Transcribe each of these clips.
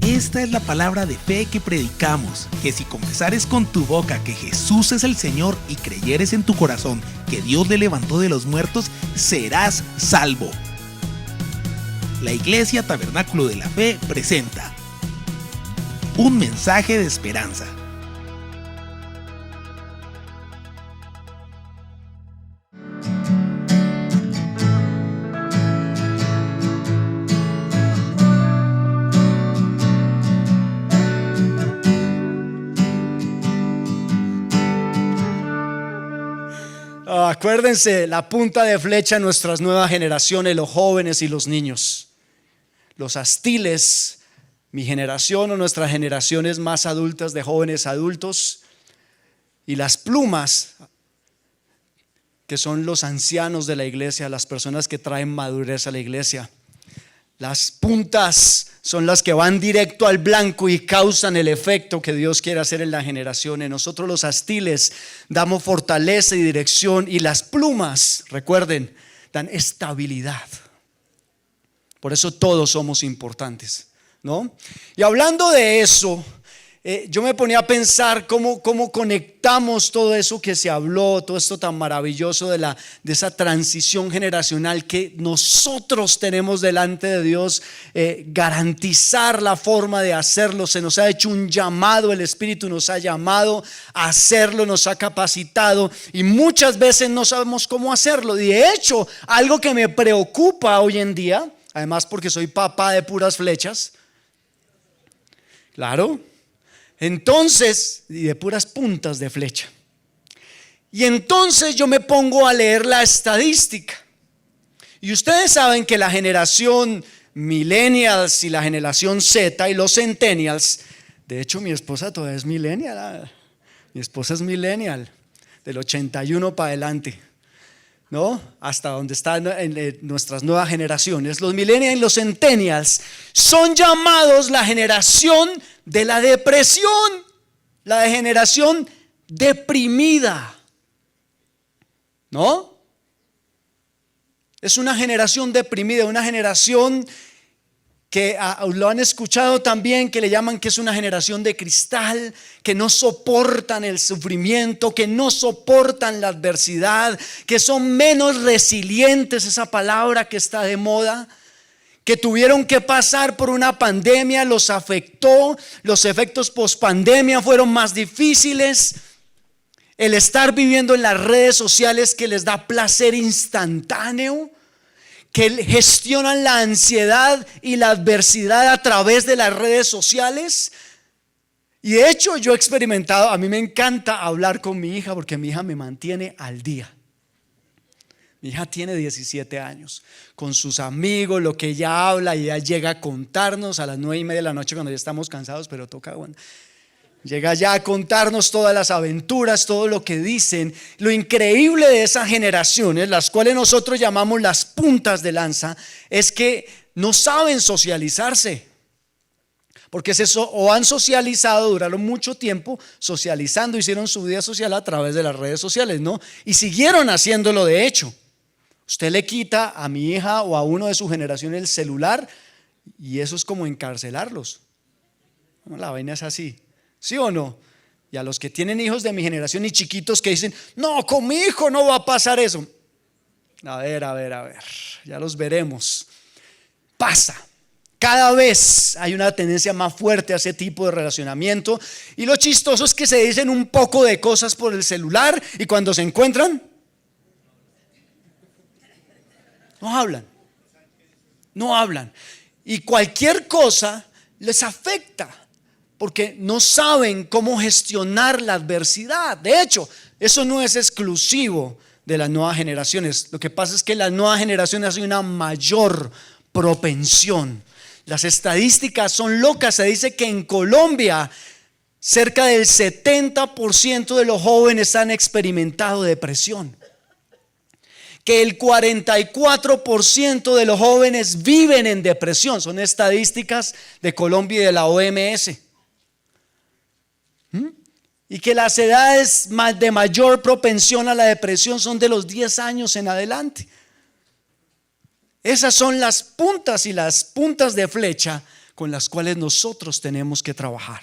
Esta es la palabra de fe que predicamos, que si confesares con tu boca que Jesús es el Señor y creyeres en tu corazón que Dios le levantó de los muertos, serás salvo. La Iglesia Tabernáculo de la Fe presenta un mensaje de esperanza. Acuérdense, la punta de flecha en nuestras nuevas generaciones, los jóvenes y los niños. Los astiles, mi generación o nuestras generaciones más adultas de jóvenes adultos. Y las plumas, que son los ancianos de la iglesia, las personas que traen madurez a la iglesia. Las puntas son las que van directo al blanco y causan el efecto que Dios quiere hacer en la generación. En nosotros los astiles damos fortaleza y dirección, y las plumas, recuerden, dan estabilidad. Por eso todos somos importantes, ¿no? Y hablando de eso, yo me ponía a pensar cómo conectamos todo eso que se habló, todo esto tan maravilloso de esa transición generacional que nosotros tenemos delante de Dios, garantizar la forma de hacerlo. Se nos ha hecho un llamado, el Espíritu nos ha llamado a hacerlo, nos ha capacitado, y muchas veces no sabemos cómo hacerlo. Y de hecho, algo que me preocupa hoy en día, además porque soy papá de puras flechas, claro, entonces, y de puras puntas de flecha. Y entonces yo me pongo a leer la estadística. Y ustedes saben que la generación millennials y la generación Z y los centennials, de hecho mi esposa todavía es millennial, mi esposa es millennial, del 81 para adelante, ¿no? Hasta donde están en nuestras nuevas generaciones. Los millennials y los centennials son llamados la generación de la depresión, la generación deprimida, ¿no? Es una generación deprimida, una generación que lo han escuchado también, que le llaman que es una generación de cristal, que no soportan el sufrimiento, que no soportan la adversidad, que son menos resilientes, esa palabra que está de moda, que tuvieron que pasar por una pandemia, los afectó, los efectos post-pandemia fueron más difíciles, el estar viviendo en las redes sociales que les da placer instantáneo, que gestionan la ansiedad y la adversidad a través de las redes sociales. Y de hecho yo he experimentado, a mí me encanta hablar con mi hija porque mi hija me mantiene al día. Mi hija tiene 17 años, con sus amigos, lo que ella habla, y ella llega a contarnos a las 9:30 de la noche cuando ya estamos cansados, pero toca, bueno, llega ya a contarnos todas las aventuras, todo lo que dicen. Lo increíble de esas generaciones, las cuales nosotros llamamos las puntas de lanza, es que no saben socializarse. Porque o han socializado, duraron mucho tiempo socializando, hicieron su vida social a través de las redes sociales, ¿no? Y siguieron haciéndolo de hecho. Usted le quita a mi hija o a uno de su generación el celular y eso es como encarcelarlos. La vaina es así, ¿sí o no? Y a los que tienen hijos de mi generación y chiquitos que dicen, no, con mi hijo no va a pasar eso. A ver, ya los veremos. Pasa. Cada vez hay una tendencia más fuerte a ese tipo de relacionamiento, y lo chistoso es que se dicen un poco de cosas por el celular y cuando se encuentran no hablan, y cualquier cosa les afecta porque no saben cómo gestionar la adversidad. De hecho, eso no es exclusivo de las nuevas generaciones. Lo que pasa es que las nuevas generaciones hay una mayor propensión. Las estadísticas son locas. Se dice que en Colombia cerca del 70% de los jóvenes han experimentado depresión, que el 44% de los jóvenes viven en depresión. Son estadísticas de Colombia y de la OMS. Y que las edades de mayor propensión a la depresión son de los 10 años en adelante. Esas son las puntas y las puntas de flecha con las cuales nosotros tenemos que trabajar.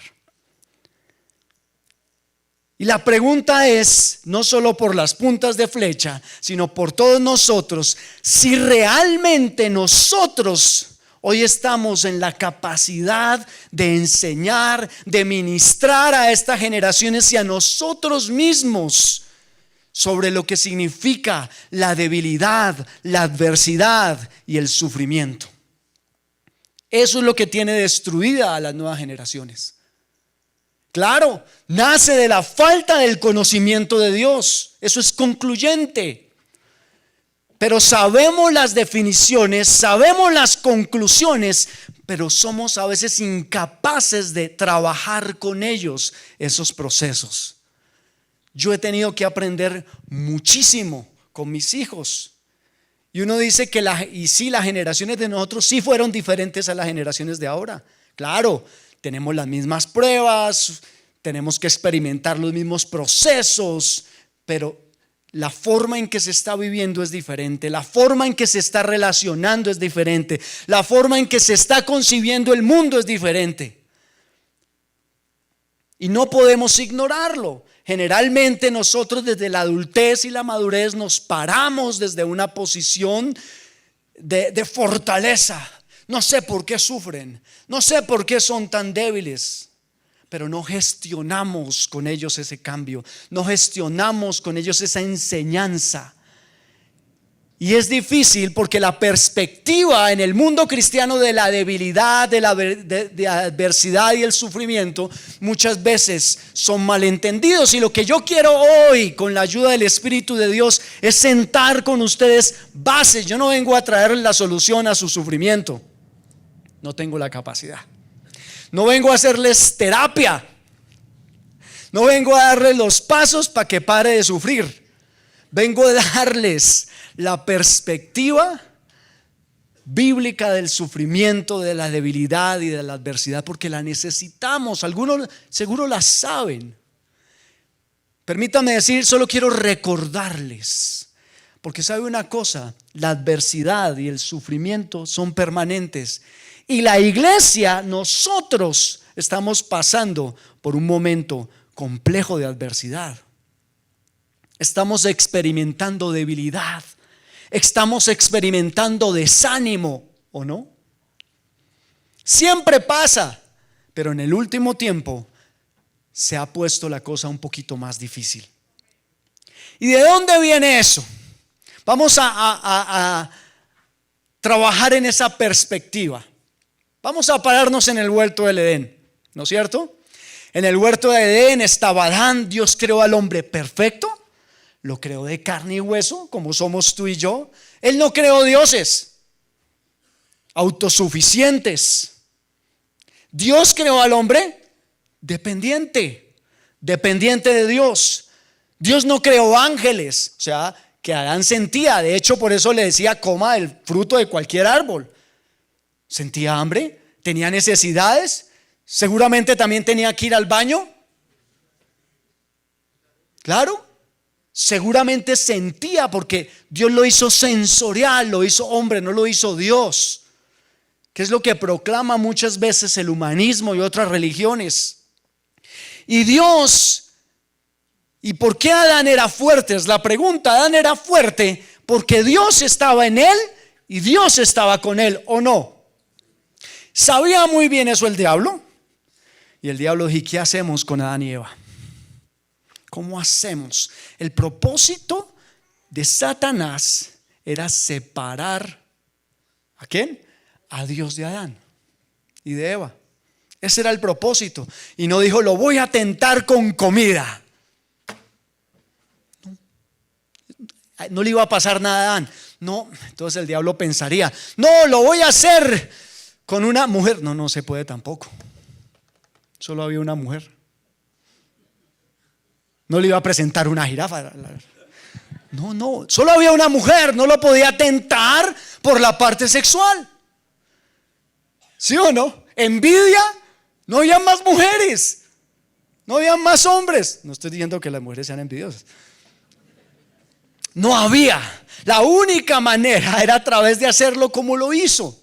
Y la pregunta es, no solo por las puntas de flecha, sino por todos nosotros, si realmente nosotros hoy estamos en la capacidad de enseñar, de ministrar a estas generaciones y a nosotros mismos sobre lo que significa la debilidad, la adversidad y el sufrimiento. Eso es lo que tiene destruida a las nuevas generaciones. Claro, nace de la falta del conocimiento de Dios. Eso es concluyente. Pero sabemos las definiciones, sabemos las conclusiones, pero somos a veces incapaces de trabajar con ellos esos procesos. Yo he tenido que aprender muchísimo con mis hijos. Y uno dice que las generaciones de nosotros sí fueron diferentes a las generaciones de ahora. Claro, tenemos las mismas pruebas, tenemos que experimentar los mismos procesos, pero la forma en que se está viviendo es diferente, la forma en que se está relacionando es diferente, la forma en que se está concibiendo el mundo es diferente. Y no podemos ignorarlo. Generalmente nosotros desde la adultez y la madurez nos paramos desde una posición de fortaleza. No sé por qué sufren, no sé por qué son tan débiles, pero no gestionamos con ellos ese cambio, no gestionamos con ellos esa enseñanza. Y es difícil porque la perspectiva en el mundo cristiano de la debilidad, de la adversidad y el sufrimiento muchas veces son malentendidos. Y lo que yo quiero hoy, con la ayuda del Espíritu de Dios, es sentar con ustedes bases. Yo no vengo a traerles la solución a su sufrimiento, no tengo la capacidad. No vengo a hacerles terapia, no vengo a darles los pasos para que pare de sufrir. Vengo a darles la perspectiva bíblica del sufrimiento, de la debilidad y de la adversidad, porque la necesitamos. Algunos seguro la saben. Permítame decir, solo quiero recordarles, porque sabe una cosa, la adversidad y el sufrimiento son permanentes. Y la iglesia, nosotros estamos pasando por un momento complejo de adversidad. Estamos experimentando debilidad, estamos experimentando desánimo, ¿o no? Siempre pasa, pero en el último tiempo se ha puesto la cosa un poquito más difícil. ¿Y de dónde viene eso? Vamos a trabajar en esa perspectiva. Vamos a pararnos en el huerto del Edén, ¿no es cierto? En el huerto de Edén estaba Adán. Dios creó al hombre perfecto, lo creó de carne y hueso, como somos tú y yo. Él no creó dioses autosuficientes. Dios creó al hombre dependiente de Dios. Dios no creó ángeles, o sea, que Adán sentía. De hecho, por eso le decía: coma del fruto de cualquier árbol. Sentía hambre, tenía necesidades, seguramente también tenía que ir al baño. Claro, seguramente sentía, porque Dios lo hizo sensorial, lo hizo hombre, no lo hizo Dios, que es lo que proclama muchas veces el humanismo y otras religiones. Y Dios, ¿y por qué Adán era fuerte? Es la pregunta. Adán era fuerte porque Dios estaba en él y Dios estaba con él, ¿o no? Sabía muy bien eso el diablo. Y el diablo dijo: ¿qué hacemos con Adán y Eva? ¿Cómo hacemos? El propósito de Satanás era separar ¿a quién? A Dios de Adán y de Eva. Ese era el propósito. Y no dijo: lo voy a tentar con comida. No le iba a pasar nada a Adán. No, entonces el diablo pensaría: no, lo voy a hacer con una mujer. No, no se puede tampoco. Solo había una mujer. No le iba a presentar una jirafa. No, solo había una mujer. No lo podía tentar por la parte sexual. ¿Sí o no? Envidia. No había más mujeres, no había más hombres. No estoy diciendo que las mujeres sean envidiosas. No había. La única manera era a través de hacerlo como lo hizo.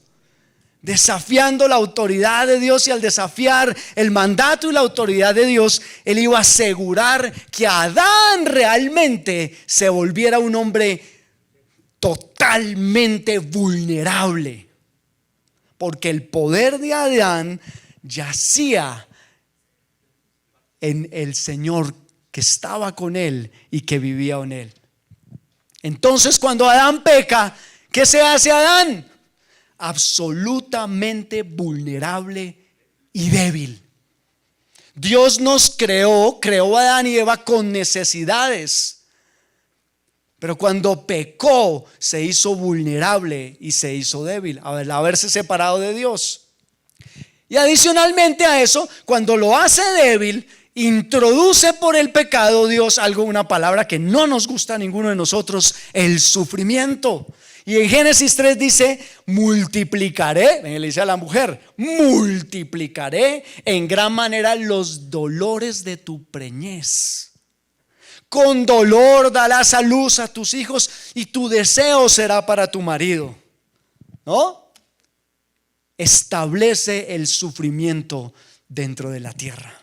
desafiando la autoridad de Dios, y al desafiar el mandato y la autoridad de Dios, él iba a asegurar que Adán realmente se volviera un hombre totalmente vulnerable, porque el poder de Adán yacía en el Señor que estaba con él y que vivía en él. Entonces, cuando Adán peca, ¿qué se hace Adán? Absolutamente vulnerable y débil. Dios nos creó a Adán y Eva con necesidades, pero cuando pecó se hizo vulnerable y se hizo débil al haberse separado de Dios. Y adicionalmente a eso, cuando lo hace débil, introduce por el pecado Dios una palabra que no nos gusta a ninguno de nosotros: el sufrimiento. Y en Génesis 3 dice: multiplicaré, le dice a la mujer, multiplicaré en gran manera los dolores de tu preñez. Con dolor darás a luz a tus hijos y tu deseo será para tu marido. ¿No? Establece el sufrimiento dentro de la tierra.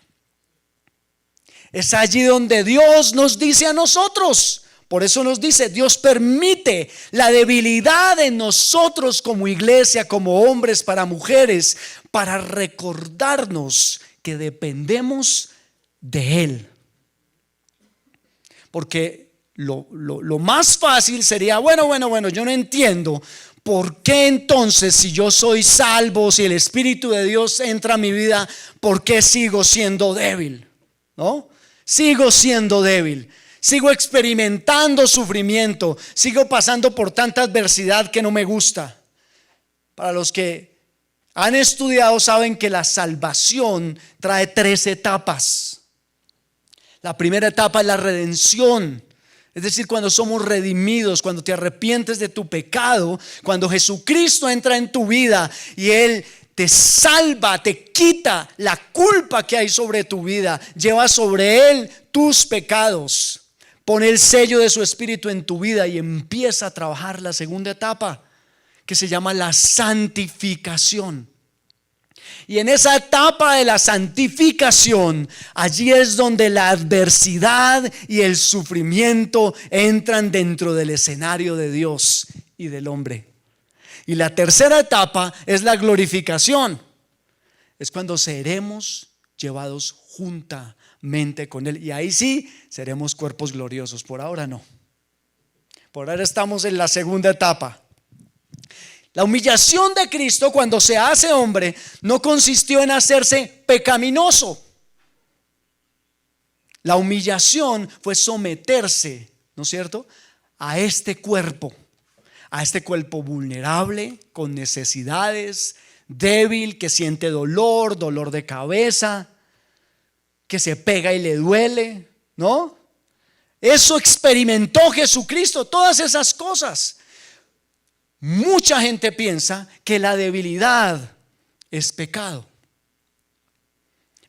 Es allí donde Dios nos dice a nosotros. Por eso nos dice, Dios permite la debilidad en nosotros como iglesia, como hombres para mujeres, para recordarnos que dependemos de Él. Porque lo más fácil sería, bueno, yo no entiendo por qué entonces, si yo soy salvo, si el Espíritu de Dios entra a mi vida, ¿por qué sigo siendo débil? ¿No? Sigo siendo débil. Sigo experimentando sufrimiento, sigo pasando por tanta adversidad que no me gusta. Para los que han estudiado saben que la salvación trae 3 etapas. La primera etapa es la redención, es decir, cuando somos redimidos, cuando te arrepientes de tu pecado, cuando Jesucristo entra en tu vida y Él te salva, te quita la culpa que hay sobre tu vida, lleva sobre Él tus pecados. Pone el sello de su Espíritu en tu vida y empieza a trabajar la segunda etapa, que se llama la santificación. Y en esa etapa de la santificación, allí es donde la adversidad y el sufrimiento entran dentro del escenario de Dios y del hombre. Y la tercera etapa es la glorificación. Es cuando seremos llevados juntamente con Él, y ahí sí seremos cuerpos gloriosos. Por ahora no. Por ahora estamos en la segunda etapa. La humillación de Cristo cuando se hace hombre no consistió en hacerse pecaminoso. La humillación fue someterse, ¿no es cierto?, a este cuerpo vulnerable, con necesidades, débil, que siente dolor de cabeza, que se pega y le duele, ¿no? Eso experimentó Jesucristo, todas esas cosas. Mucha gente piensa que la debilidad es pecado.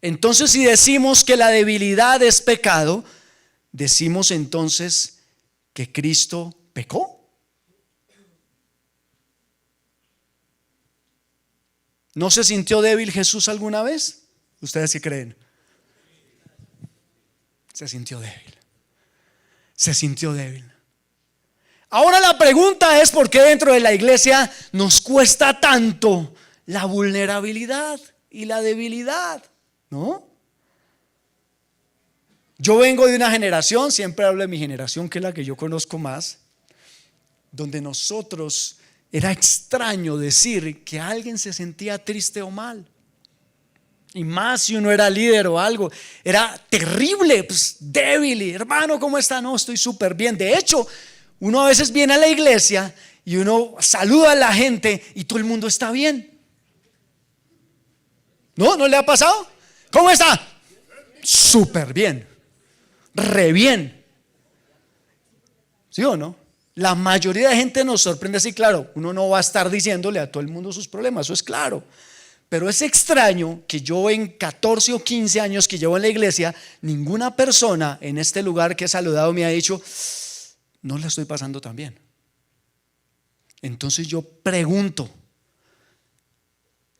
Entonces, si decimos que la debilidad es pecado, decimos entonces que Cristo pecó. ¿No se sintió débil Jesús alguna vez? ¿Ustedes qué creen? Se sintió débil. Se sintió débil. Ahora la pregunta es: ¿por qué dentro de la iglesia nos cuesta tanto la vulnerabilidad y la debilidad? ¿No? Yo vengo de una generación, siempre hablo de mi generación, que es la que yo conozco más, donde nosotros era extraño decir que alguien se sentía triste o mal. Y más si uno era líder o algo, era terrible, pues, débil. Y, hermano, ¿cómo está? No, estoy súper bien. De hecho, uno a veces viene a la iglesia y uno saluda a la gente y todo el mundo está bien. ¿No? ¿No le ha pasado? ¿Cómo está? Súper bien, re bien. ¿Sí o no? La mayoría de gente nos sorprende así. Claro, uno no va a estar diciéndole a todo el mundo sus problemas, eso es claro. Pero es extraño que yo en 14 o 15 años que llevo en la iglesia, ninguna persona en este lugar que he saludado me ha dicho: no la estoy pasando tan bien. Entonces yo pregunto: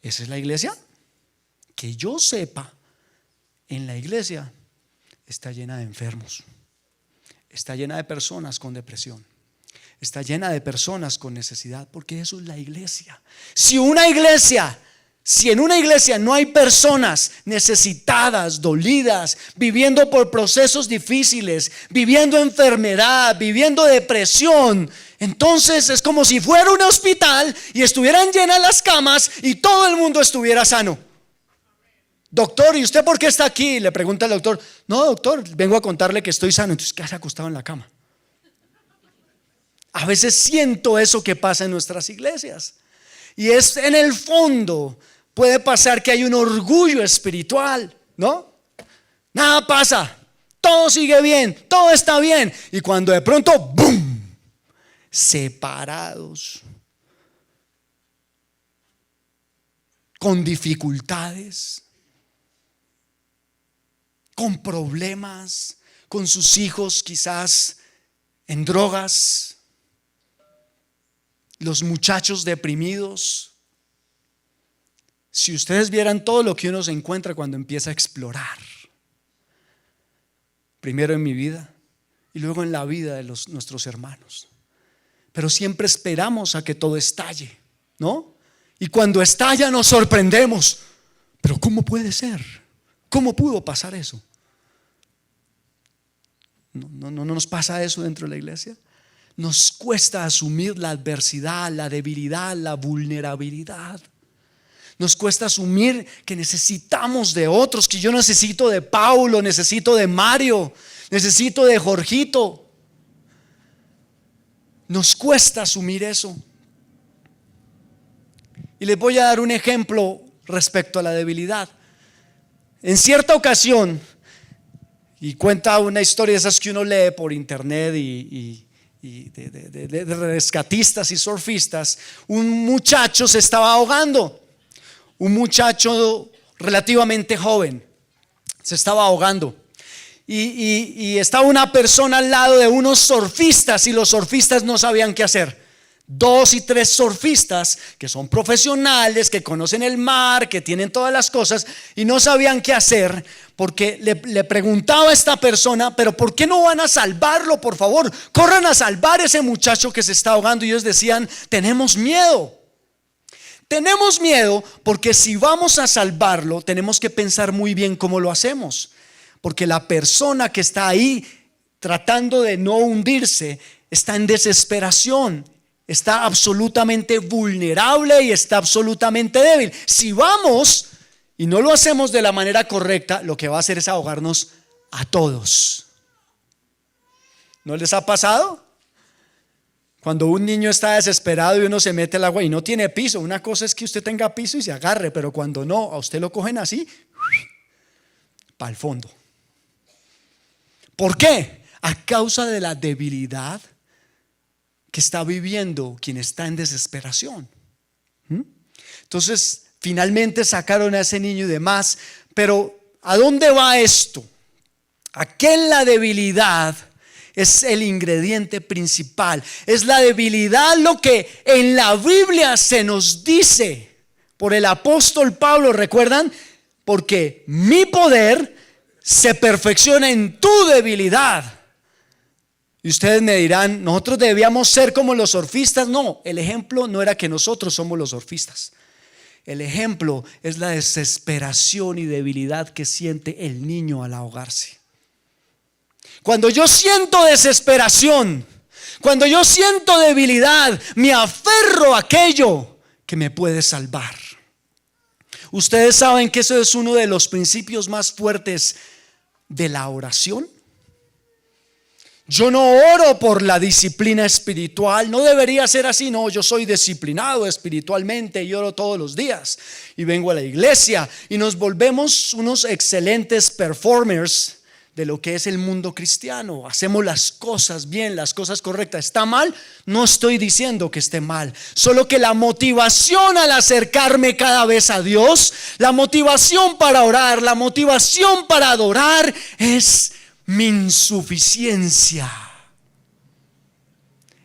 ¿Esa es la iglesia? Que yo sepa, en la iglesia está llena de enfermos, está llena de personas con depresión, está llena de personas con necesidad, porque eso es la iglesia. Si en una iglesia no hay personas necesitadas, dolidas, viviendo por procesos difíciles, viviendo enfermedad, viviendo depresión, entonces es como si fuera un hospital y estuvieran llenas las camas y todo el mundo estuviera sano. Doctor, ¿y usted por qué está aquí? Le pregunta el doctor. No, doctor, vengo a contarle que estoy sano. Entonces, ¿qué hace acostado en la cama? A veces siento eso que pasa en nuestras iglesias. Y es en el fondo, puede pasar que hay un orgullo espiritual, ¿no? Nada pasa, todo sigue bien, todo está bien. Y cuando de pronto, ¡boom!, separados, con dificultades, con problemas, con sus hijos quizás en drogas, los muchachos deprimidos. Si ustedes vieran todo lo que uno se encuentra cuando empieza a explorar, primero en mi vida y luego en la vida de nuestros hermanos, pero siempre esperamos a que todo estalle, ¿no? Y cuando estalla nos sorprendemos. Pero ¿cómo puede ser? ¿Cómo pudo pasar eso? ¿No nos pasa eso dentro de la iglesia? Nos cuesta asumir la adversidad, la debilidad, la vulnerabilidad. Nos cuesta asumir que necesitamos de otros, que yo necesito de Paulo, necesito de Mario, necesito de Jorgito. Nos cuesta asumir eso. Y les voy a dar un ejemplo respecto a la debilidad. En cierta ocasión, y cuenta una historia de esas que uno lee por internet y de rescatistas y surfistas, un muchacho se estaba ahogando, un muchacho relativamente joven se estaba ahogando. Y estaba una persona al lado de unos surfistas y los surfistas no sabían qué hacer. 2 y 3 surfistas que son profesionales, que conocen el mar, que tienen todas las cosas y no sabían qué hacer, porque le preguntaba a esta persona: pero ¿por qué no van a salvarlo? Por favor, corran a salvar a ese muchacho que se está ahogando. Y ellos decían: tenemos miedo porque si vamos a salvarlo tenemos que pensar muy bien cómo lo hacemos, porque la persona que está ahí tratando de no hundirse está en desesperación, está absolutamente vulnerable y está absolutamente débil. Si vamos y no lo hacemos de la manera correcta, lo que va a hacer es ahogarnos a todos. ¿No les ha pasado? Cuando un niño está desesperado y uno se mete al agua y no tiene piso, una cosa es que usted tenga piso y se agarre, pero cuando no, a usted lo cogen así, para el fondo. ¿Por qué? A causa de la debilidad que está viviendo quien está en desesperación. Entonces, finalmente sacaron a ese niño y demás. Pero ¿a dónde va esto? ¿A qué la debilidad es el ingrediente principal? Es la debilidad lo que en la Biblia se nos dice por el apóstol Pablo, ¿recuerdan? Porque mi poder se perfecciona en tu debilidad. Y ustedes me dirán: nosotros debíamos ser como los surfistas. No, el ejemplo no era que nosotros somos los surfistas. El ejemplo es la desesperación y debilidad que siente el niño al ahogarse. Cuando yo siento desesperación, cuando yo siento debilidad, me aferro a aquello que me puede salvar. Ustedes saben que eso es uno de los principios más fuertes de la oración. Yo no oro por la disciplina espiritual, no debería ser así. No, yo soy disciplinado espiritualmente y oro todos los días y vengo a la iglesia y nos volvemos unos excelentes performers de lo que es el mundo cristiano. Hacemos las cosas bien, las cosas correctas. ¿Está mal? No estoy diciendo que esté mal, solo que la motivación al acercarme cada vez a Dios, la motivación para orar, la motivación para adorar es mi insuficiencia.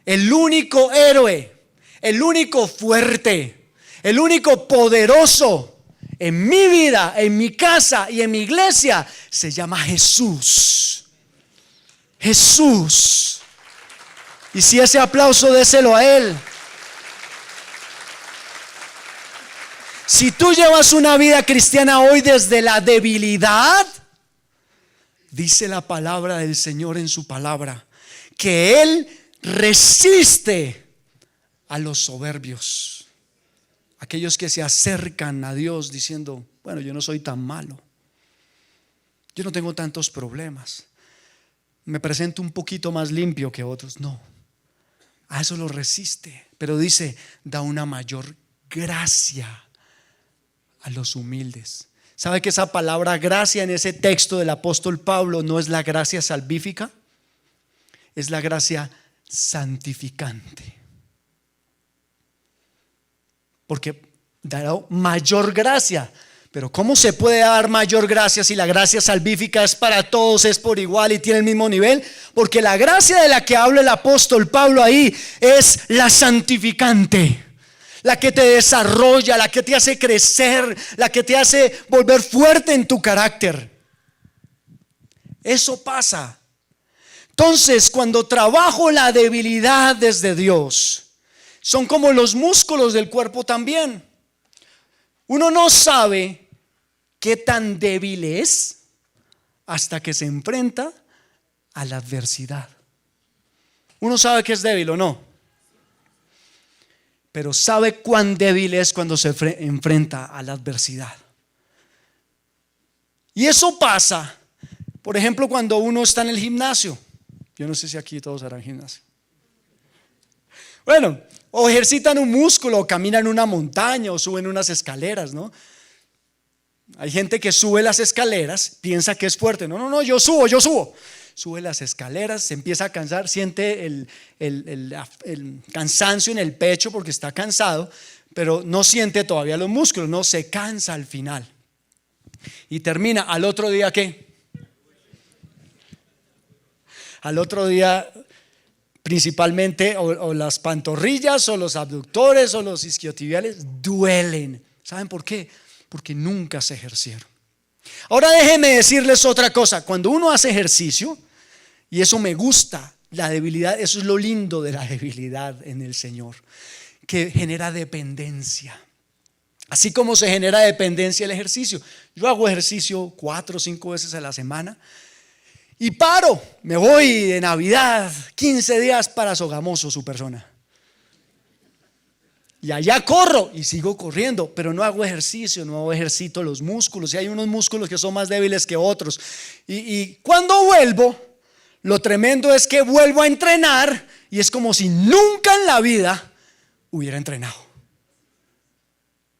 El único héroe, el único fuerte, El único poderoso en mi vida, en mi casa y en mi iglesia se llama Jesús. Jesús. Y si ese aplauso, déselo a Él. Si tú llevas una vida cristiana hoy desde la debilidad, dice la palabra del Señor en su palabra, que Él resiste a los soberbios, aquellos que se acercan a Dios diciendo, bueno, yo no soy tan malo, yo no tengo tantos problemas, me presento un poquito más limpio que otros. No, a eso lo resiste, pero dice, da una mayor gracia a los humildes. ¿Sabe que esa palabra gracia en ese texto del apóstol Pablo no es la gracia salvífica? Es la gracia santificante. Porque dará mayor gracia. Pero ¿cómo se puede dar mayor gracia si la gracia salvífica es para todos, es por igual y tiene el mismo nivel? Porque la gracia de la que habla el apóstol Pablo ahí es la santificante, la que te desarrolla, la que te hace crecer, la que te hace volver fuerte en tu carácter. Eso pasa. Entonces, cuando trabajo la debilidad desde Dios, son como los músculos del cuerpo también. Uno no sabe qué tan débil es hasta que se enfrenta a la adversidad. Uno sabe que es débil o no, pero sabe cuán débil es cuando se enfrenta a la adversidad. Y eso pasa, por ejemplo, cuando uno está en el gimnasio. Yo no sé si aquí todos harán gimnasio. Bueno, o ejercitan un músculo, o caminan una montaña, o suben unas escaleras, ¿no? Hay gente que sube las escaleras, piensa que es fuerte. No, yo subo. Sube las escaleras, se empieza a cansar, siente el cansancio en el pecho porque está cansado, pero no siente todavía los músculos, no, se cansa al final. Y termina, al otro día, ¿qué? Al otro día, principalmente, o las pantorrillas, o los abductores, o los isquiotibiales duelen. ¿Saben por qué? Porque nunca se ejercieron. Ahora déjenme decirles otra cosa. Cuando uno hace ejercicio, y eso me gusta, la debilidad, eso es lo lindo de la debilidad en el Señor, que genera dependencia. Así como se genera dependencia el ejercicio. Yo hago ejercicio 4 o 5 veces a la semana y paro, me voy de Navidad 15 días para Sogamoso, su persona. Y allá corro y sigo corriendo, pero no hago ejercicio, no ejercito los músculos. Y hay unos músculos que son más débiles que otros. Y cuando vuelvo, lo tremendo es que vuelvo a entrenar y es como si nunca en la vida hubiera entrenado.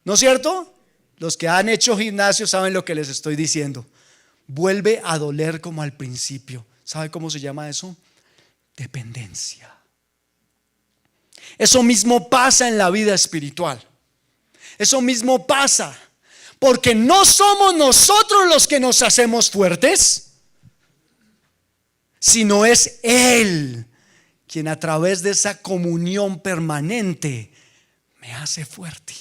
¿No es cierto? Los que han hecho gimnasio saben lo que les estoy diciendo. Vuelve a doler como al principio. ¿Sabe cómo se llama eso? Dependencia. Eso mismo pasa en la vida espiritual. Eso mismo pasa porque no somos nosotros los que nos hacemos fuertes, sino es Él quien a través de esa comunión permanente me hace fuerte.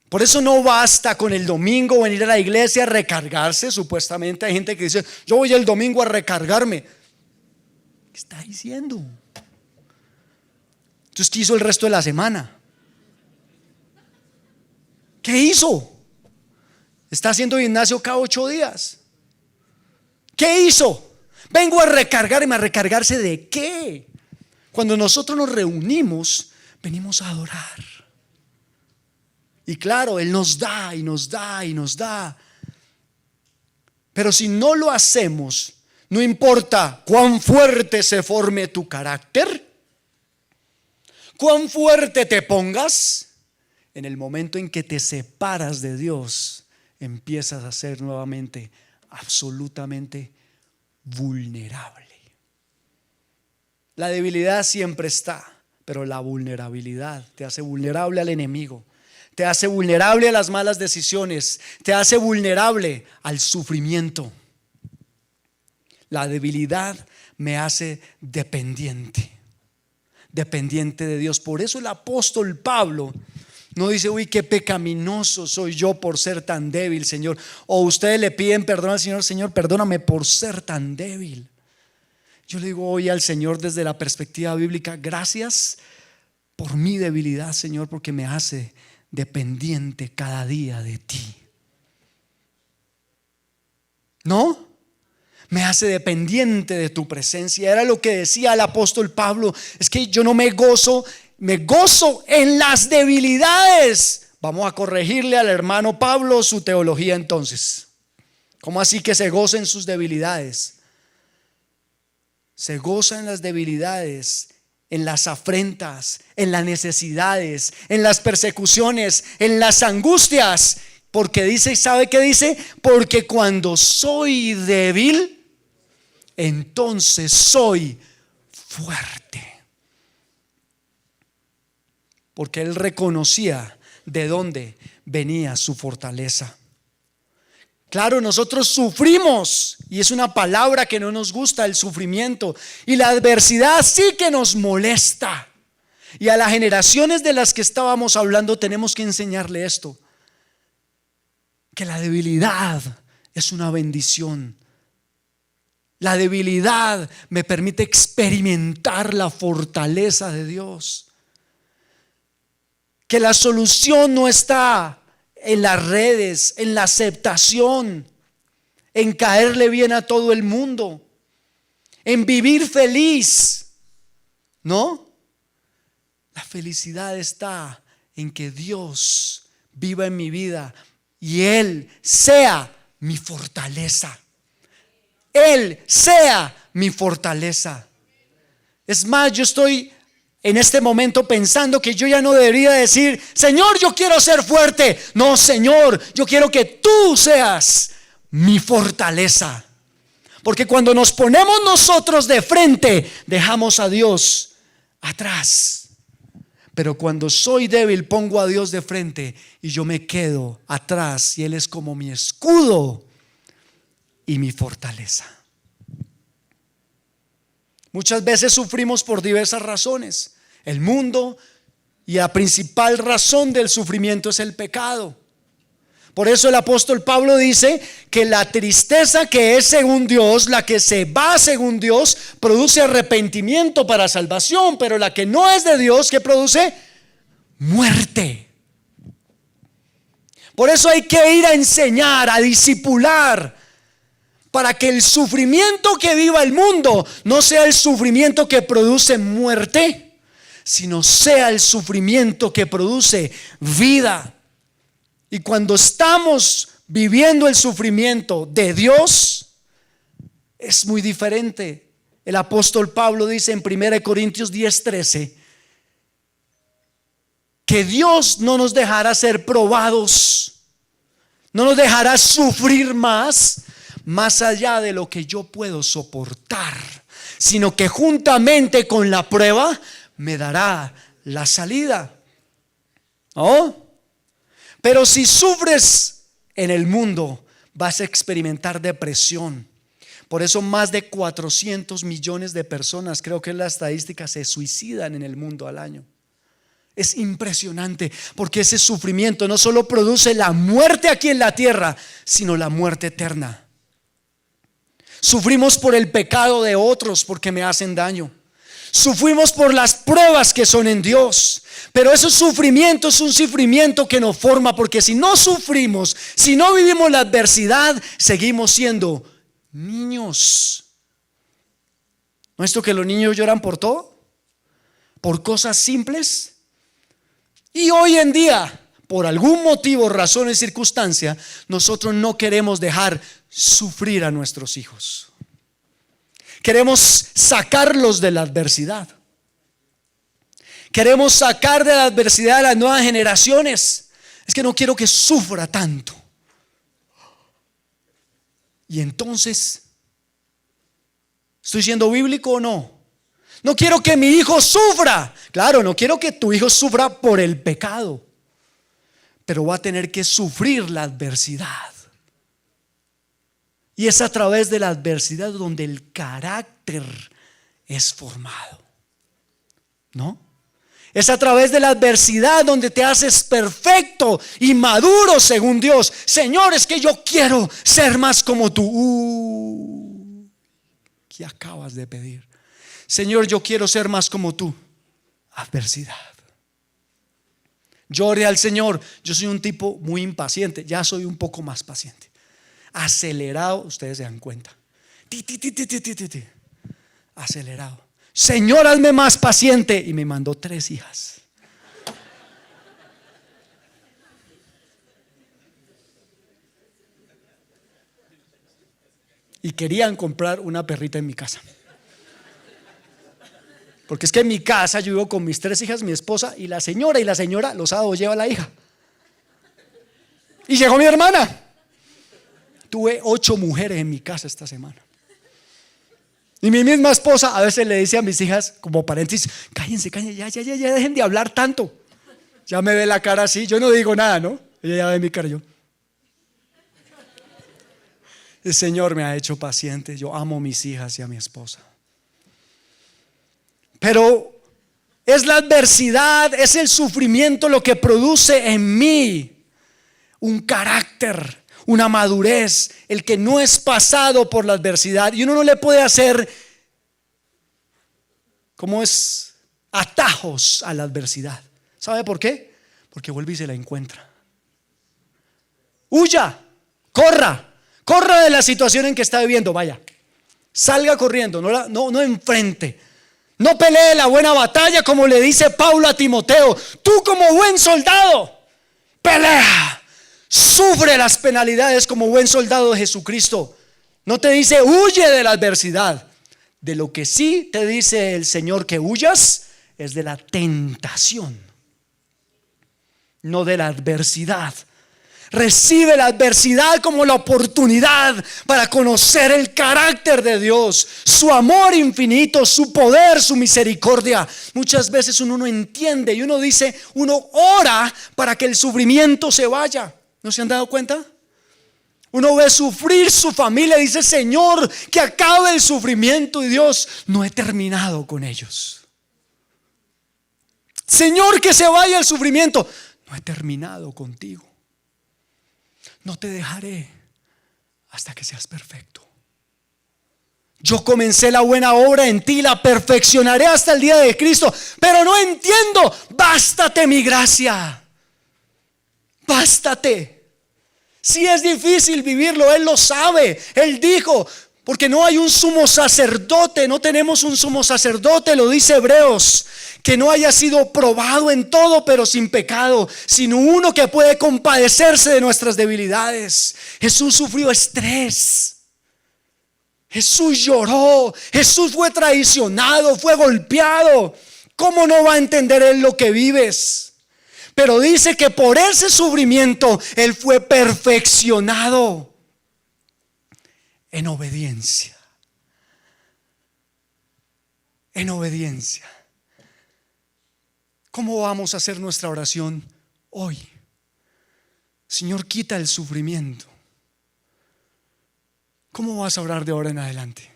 Por eso no basta con el domingo venir a la iglesia a recargarse. Supuestamente hay gente que dice, yo voy el domingo a recargarme. ¿Qué está diciendo? Entonces, ¿qué hizo el resto de la semana? ¿Qué hizo? Está haciendo gimnasio cada 8 días. ¿Qué hizo? Vengo a recargarme. ¿A recargarse de qué? Cuando nosotros nos reunimos, venimos a adorar. Y claro, Él nos da y nos da y nos da. Pero si no lo hacemos, no importa cuán fuerte se forme tu carácter, cuán fuerte te pongas, en el momento en que te separas de Dios, empiezas a ser nuevamente absolutamente vulnerable. La debilidad siempre está, pero la vulnerabilidad te hace vulnerable al enemigo, te hace vulnerable a las malas decisiones, te hace vulnerable al sufrimiento. La debilidad me hace dependiente. dependiente de Dios. Por eso el apóstol Pablo no dice: uy, qué pecaminoso soy yo por ser tan débil, Señor. O ustedes le piden perdón al Señor: Señor, perdóname por ser tan débil. Yo le digo hoy al Señor desde la perspectiva bíblica: gracias por mi debilidad, Señor, porque me hace dependiente cada día de ti. ¿No? Me hace dependiente de tu presencia. Era lo que decía el apóstol Pablo: es que yo no me gozo, me gozo en las debilidades. Vamos a corregirle al hermano Pablo su teología entonces. ¿Cómo así que se goza en sus debilidades? Se goza en las debilidades, en las afrentas, en las necesidades, en las persecuciones, en las angustias. Porque dice, ¿sabe qué dice? Porque cuando soy débil, entonces soy fuerte. Porque él reconocía de dónde venía su fortaleza. Claro, nosotros sufrimos, y es una palabra que no nos gusta, el sufrimiento, y la adversidad sí que nos molesta. Y a las generaciones de las que estábamos hablando tenemos que enseñarle esto: que la debilidad es una bendición. La debilidad me permite experimentar la fortaleza de Dios. Que la solución no está en las redes, en la aceptación, en caerle bien a todo el mundo, en vivir feliz. No, la felicidad está en que Dios viva en mi vida y Él sea mi fortaleza. Él sea mi fortaleza. Es más, yo estoy en este momento pensando que yo ya no debería decir: Señor, yo quiero ser fuerte. No, Señor, yo quiero que tú seas mi fortaleza. Porque cuando nos ponemos nosotros de frente, dejamos a Dios atrás. Pero cuando soy débil, pongo a Dios de frente y yo me quedo atrás, y Él es como mi escudo y mi fortaleza. Muchas veces sufrimos por diversas razones. El mundo, y la principal razón del sufrimiento es el pecado. Por eso el apóstol Pablo dice que la tristeza que es según Dios, la que se va según Dios, produce arrepentimiento para salvación, pero la que no es de Dios, ¿qué produce? Muerte. Por eso hay que ir a enseñar, a discipular, para que el sufrimiento que viva el mundo no sea el sufrimiento que produce muerte, sino sea el sufrimiento que produce vida. Y cuando estamos viviendo el sufrimiento de Dios, es muy diferente. El apóstol Pablo dice en 1 Corintios 10:13 que Dios no nos dejará ser probados, no nos dejará sufrir más allá de lo que yo puedo soportar, sino que juntamente con la prueba me dará la salida. ¿Oh? Pero si sufres en el mundo, vas a experimentar depresión. Por eso más de 400 millones de personas, creo que es la estadística, se suicidan en el mundo al año. Es impresionante, porque ese sufrimiento no solo produce la muerte aquí en la tierra, sino la muerte eterna. Sufrimos por el pecado de otros porque me hacen daño. Sufrimos por las pruebas que son en Dios. Pero ese sufrimiento es un sufrimiento que nos forma, porque si no sufrimos, si no vivimos la adversidad, seguimos siendo niños. ¿No es esto que los niños lloran por todo? ¿Por cosas simples? Y hoy en día, por algún motivo, razón y circunstancia, nosotros no queremos dejar sufrir a nuestros hijos. Queremos sacarlos de la adversidad. Queremos sacar de la adversidad a las nuevas generaciones. Es que no quiero que sufra tanto. Y entonces, ¿estoy siendo bíblico o no? No quiero que mi hijo sufra. Claro, no quiero que tu hijo sufra por el pecado, pero va a tener que sufrir la adversidad. Y es a través de la adversidad donde el carácter es formado. No. Es a través de la adversidad donde te haces perfecto y maduro según Dios. Señor, es que yo quiero ser más como tú. ¿Qué acabas de pedir? Señor, yo quiero ser más como tú. Adversidad. Llore al Señor. Yo soy un tipo muy impaciente. Ya soy un poco más paciente. Acelerado, ustedes se dan cuenta. Acelerado. Señor, hazme más paciente. Y me mandó 3 hijas. Y querían comprar una perrita en mi casa. Porque es que en mi casa yo vivo con mis 3 hijas, mi esposa y la señora los sábados lleva a la hija. Y llegó mi hermana. Tuve 8 mujeres en mi casa esta semana. Y mi misma esposa a veces le dice a mis hijas, como paréntesis, cállense, ya dejen de hablar tanto. Ya me ve la cara así, yo no digo nada, ¿no? Ella ya ve mi cara, yo. El Señor me ha hecho paciente. Yo amo a mis hijas y a mi esposa. Pero es la adversidad, es el sufrimiento lo que produce en mí un carácter, una madurez, el que no es pasado por la adversidad. Y uno no le puede hacer, ¿cómo es? Atajos a la adversidad. ¿Sabe por qué? Porque vuelve y se la encuentra. Huya, corra de la situación en que está viviendo. Vaya, salga corriendo, no enfrente. No pelee la buena batalla, como le dice Pablo a Timoteo. Tú, como buen soldado, pelea, sufre las penalidades como buen soldado de Jesucristo. No te dice huye de la adversidad. De lo que sí te dice el Señor que huyas es de la tentación, no de la adversidad. Recibe la adversidad como la oportunidad para conocer el carácter de Dios, su amor infinito, su poder, su misericordia. Muchas veces uno no entiende y uno dice, uno ora para que el sufrimiento se vaya. ¿No se han dado cuenta? Uno ve sufrir su familia y dice, Señor, que acabe el sufrimiento. Y Dios, no he terminado con ellos. Señor, que se vaya el sufrimiento. No he terminado contigo. No te dejaré hasta que seas perfecto. Yo comencé la buena obra en ti, la perfeccionaré hasta el día de Cristo. Pero no entiendo. Bástate mi gracia. Bástate. Si es difícil vivirlo, Él lo sabe. Él dijo, porque no hay un sumo sacerdote, no tenemos un sumo sacerdote, lo dice Hebreos, que no haya sido probado en todo pero sin pecado, sino uno que puede compadecerse de nuestras debilidades. Jesús sufrió estrés, Jesús lloró, Jesús fue traicionado, fue golpeado. ¿Cómo no va a entender Él lo que vives? Pero dice que por ese sufrimiento Él fue perfeccionado en obediencia. En obediencia. ¿Cómo vamos a hacer nuestra oración hoy? Señor, quita el sufrimiento. ¿Cómo vas a orar de ahora en adelante?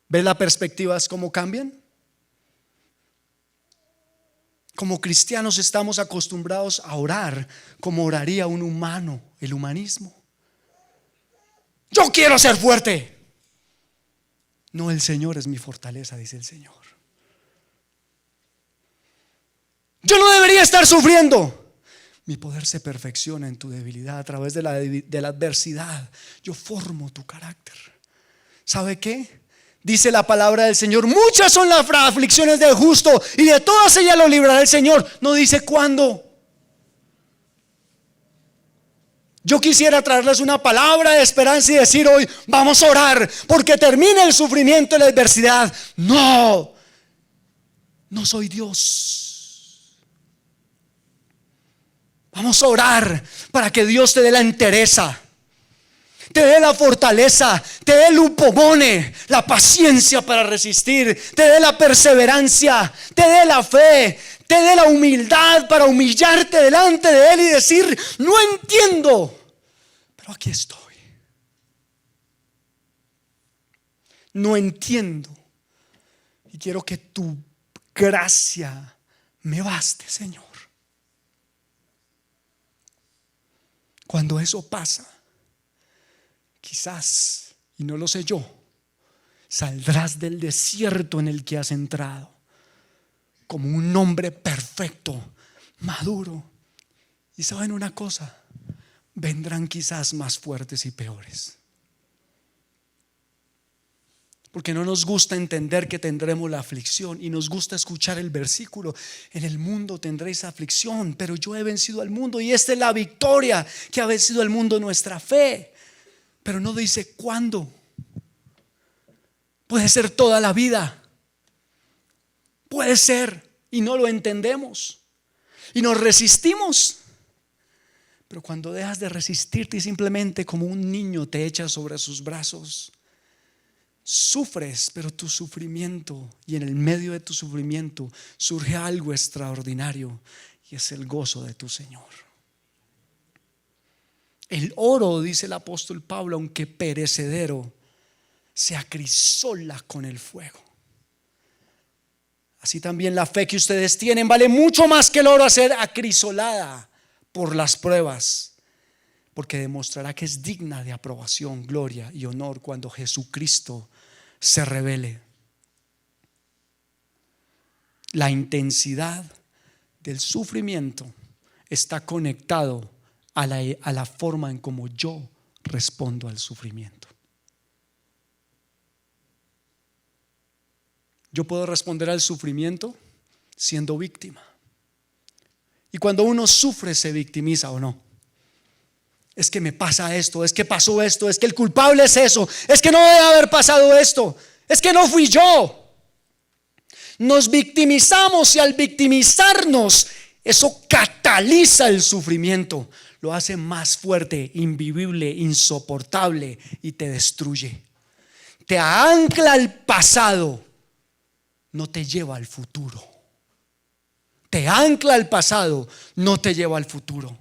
¿Ves las perspectivas cómo cambian? Como cristianos estamos acostumbrados a orar como oraría un humano, el humanismo. Yo quiero ser fuerte. No, el Señor es mi fortaleza, dice el Señor. Yo no debería estar sufriendo. Mi poder se perfecciona en tu debilidad. A través de la adversidad yo formo tu carácter. ¿Sabe qué? Dice la palabra del Señor, muchas son las aflicciones del justo y de todas ellas lo librará el Señor. No dice cuándo. Yo quisiera traerles una palabra de esperanza y decir hoy, vamos a orar porque termine el sufrimiento y la adversidad. No soy Dios. Vamos a orar para que Dios te dé la entereza, te dé la fortaleza, te dé el upomone, la paciencia para resistir, te dé la perseverancia, te dé la fe, te dé la humildad para humillarte delante de Él y decir, no entiendo, pero aquí estoy. No entiendo y quiero que tu gracia me baste, Señor. Cuando eso pasa, quizás, y no lo sé yo, saldrás del desierto en el que has entrado como un hombre perfecto, maduro. Y saben una cosa, vendrán quizás más fuertes y peores. Porque no nos gusta entender que tendremos la aflicción y nos gusta escuchar el versículo: en el mundo tendréis aflicción, pero yo he vencido al mundo. Y esta es la victoria que ha vencido al mundo, nuestra fe. Pero no dice cuándo. Puede ser toda la vida, puede ser, y no lo entendemos y nos resistimos. Pero cuando dejas de resistirte y simplemente como un niño te echas sobre sus brazos, sufres, pero tu sufrimiento, y en el medio de tu sufrimiento surge algo extraordinario, y es el gozo de tu Señor. El oro, dice el apóstol Pablo, aunque perecedero, se acrisola con el fuego. Así también la fe que ustedes tienen vale mucho más que el oro a ser acrisolada por las pruebas, porque demostrará que es digna de aprobación, gloria y honor cuando Jesucristo se revele. La intensidad del sufrimiento está conectado a la forma en como yo respondo al sufrimiento. Yo puedo responder al sufrimiento siendo víctima. Y cuando uno sufre se victimiza, ¿o no? Es que me pasa esto, es que pasó esto, es que el culpable es eso, es que no debe haber pasado esto, es que no fui yo. Nos victimizamos y al victimizarnos, eso cataliza el sufrimiento, lo hace más fuerte, invivible, insoportable y te destruye. Te ancla al pasado, no te lleva al futuro. Te ancla al pasado, no te lleva al futuro.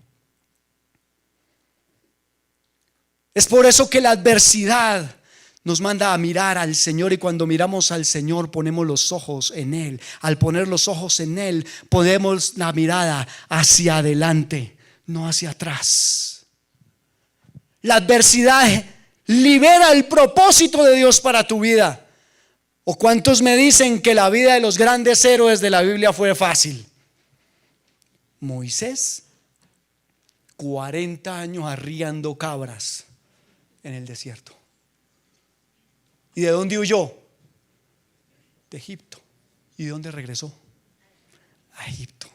Es por eso que la adversidad nos manda a mirar al Señor, y cuando miramos al Señor ponemos los ojos en Él. Al poner los ojos en Él ponemos la mirada hacia adelante, no hacia atrás. La adversidad libera el propósito de Dios para tu vida. ¿O cuántos me dicen que la vida de los grandes héroes de la Biblia fue fácil? Moisés, 40 años arriando cabras en el desierto. ¿Y de dónde huyó? De Egipto. ¿Y de dónde regresó? A Egipto.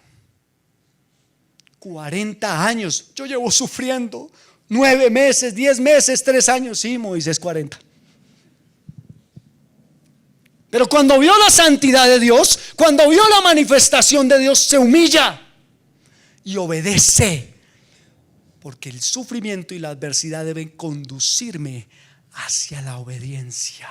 40 años. Yo llevo sufriendo 9 meses, 10 meses, 3 años. Sí, Moisés 40. Pero cuando vio la santidad de Dios, cuando vio la manifestación de Dios, se humilla y obedece, porque el sufrimiento y la adversidad deben conducirme hacia la obediencia.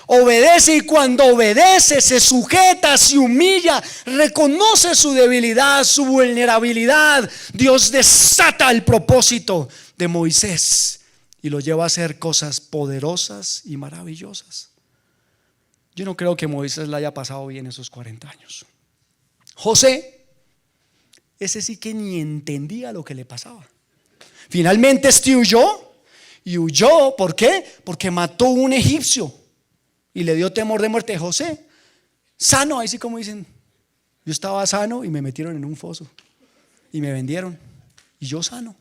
Obedece, y cuando obedece se sujeta, se humilla, reconoce su debilidad, su vulnerabilidad. Dios desata el propósito de Moisés y lo lleva a hacer cosas poderosas y maravillosas. Yo no creo que Moisés la haya pasado bien esos 40 años. José, ese sí que ni entendía lo que le pasaba. Finalmente huyó. Y huyó, ¿por qué? Porque mató a un egipcio y le dio temor de muerte. José, sano, ahí sí como dicen, yo estaba sano y me metieron en un foso y me vendieron, y yo sano.